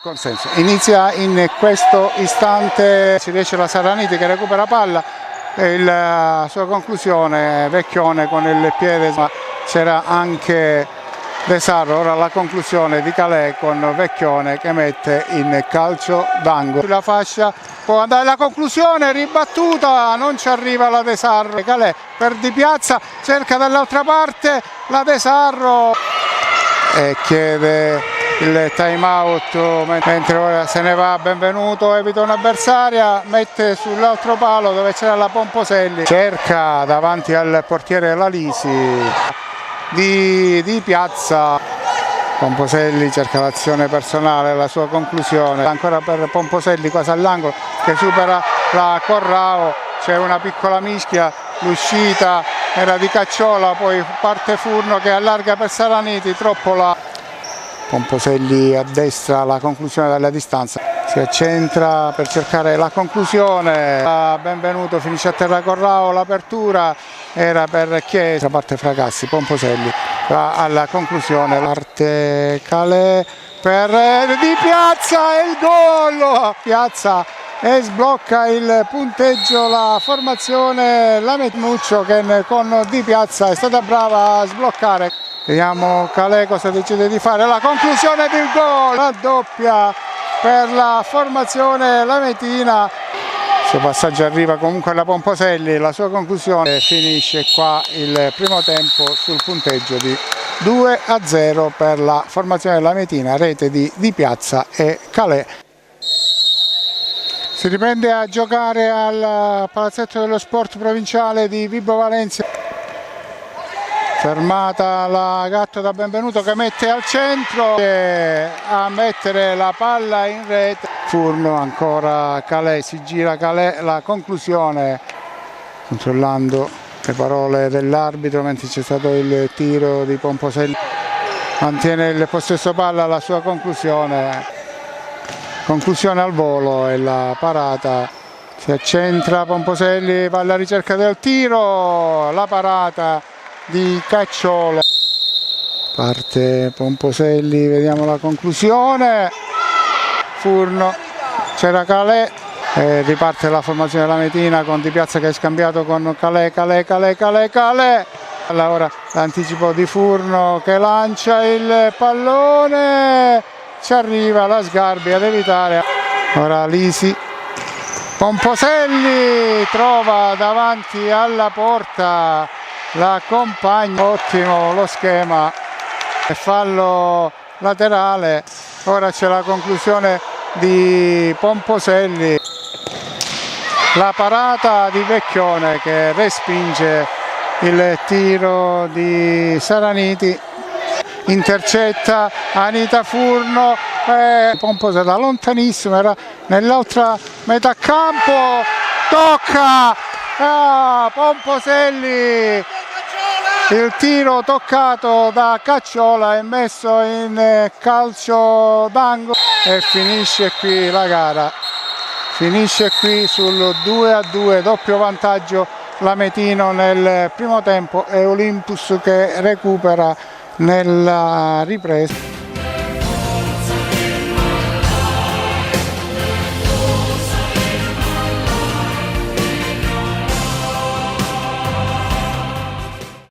consenso. Inizia in questo istante, si riesce la Saraniti che recupera palla e la sua conclusione Vecchione con il piede, ma c'era anche De Sarro. Ora la conclusione di Calè con Vecchione che mette in calcio d'angolo. Sulla fascia può andare la conclusione, ribattuta, non ci arriva la De Sarro. Calè per Di Piazza, cerca dall'altra parte la De Sarro e chiede il time out mentre ora se ne va Benvenuto, evita un'avversaria, mette sull'altro palo dove c'era la Pomposelli, cerca davanti al portiere Lalisi di Piazza. Pomposelli cerca l'azione personale, la sua conclusione ancora per Pomposelli quasi all'angolo che supera la Corrao, c'è una piccola mischia, l'uscita era di Cacciola, poi parte Furno che allarga per Saraniti, troppo la Pomposelli a destra, la conclusione dalla distanza, si accentra per cercare la conclusione, Benvenuto finisce a terra Corrao, l'apertura era per Chiesa, parte Fracassi, Pomposelli va alla conclusione, parte Calè per Di Piazza e il gol! Piazza e sblocca il punteggio la formazione, la Nuccio che con Di Piazza è stata brava a sbloccare. Vediamo Calè cosa decide di fare, la conclusione del gol, la doppia per la formazione lametina. Il suo passaggio arriva comunque alla Pomposelli, la sua conclusione finisce qua il primo tempo sul punteggio di 2-0 per la formazione lametina, rete di Di Piazza e Calè. Si riprende a giocare al Palazzetto dello Sport provinciale di Vibo Valentia. Fermata la Gatto da Benvenuto che mette al centro e a mettere la palla in rete. Furno ancora Calè, si gira Calè, la conclusione controllando le parole dell'arbitro mentre c'è stato il tiro di Pomposelli. Mantiene il possesso palla, la sua conclusione al volo e la parata. Si accentra Pomposelli, va alla ricerca del tiro, la parata di Cacciola, parte Pomposelli, vediamo la conclusione, Furno, c'era Calè, riparte la formazione lametina con Di Piazza che è scambiato con Calè. Allora l'anticipo di Furno che lancia il pallone, ci arriva la Sgarbi ad evitare, ora Lisi, Pomposelli trova davanti alla porta la compagna, ottimo lo schema, fallo laterale, ora c'è la conclusione di Pomposelli, la parata di Vecchione che respinge il tiro di Saraniti, intercetta Anita Furno, Pomposelli da lontanissimo, era nell'altra metà campo, tocca Pomposelli, il tiro toccato da Cacciola è messo in calcio d'angolo e finisce qui la gara, finisce qui sul 2-2, doppio vantaggio lametino nel primo tempo e Olympus che recupera nella ripresa.